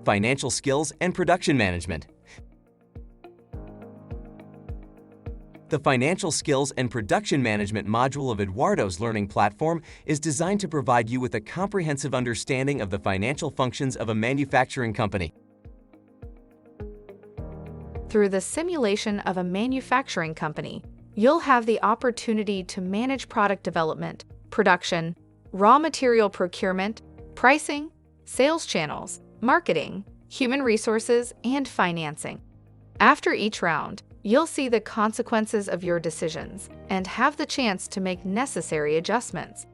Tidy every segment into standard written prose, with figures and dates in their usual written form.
financial skills and production management. The Financial Skills and Production Management module of EDUardo's learning platform is designed to provide you with a comprehensive understanding of the financial functions of a manufacturing company. Through the simulation of a manufacturing company, you'll have the opportunity to manage product development, production, raw material procurement, pricing, sales channels, marketing, human resources, and financing. After each round, you'll see the consequences of your decisions and have the chance to make necessary adjustments.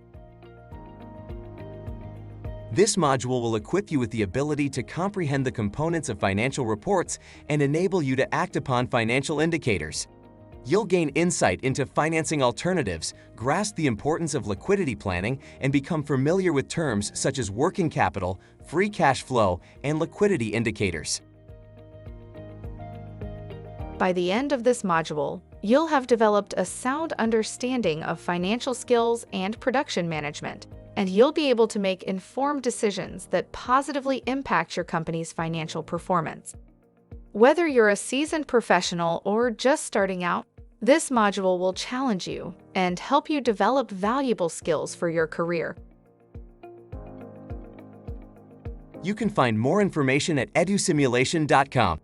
This module will equip you with the ability to comprehend the components of financial reports and enable you to act upon financial indicators. You'll gain insight into financing alternatives, grasp the importance of liquidity planning, and become familiar with terms such as working capital, free cash flow, and liquidity indicators. By the end of this module, you'll have developed a sound understanding of financial skills and production management, and you'll be able to make informed decisions that positively impact your company's financial performance. Whether you're a seasoned professional or just starting out, this module will challenge you and help you develop valuable skills for your career. You can find more information at edusimulation.com.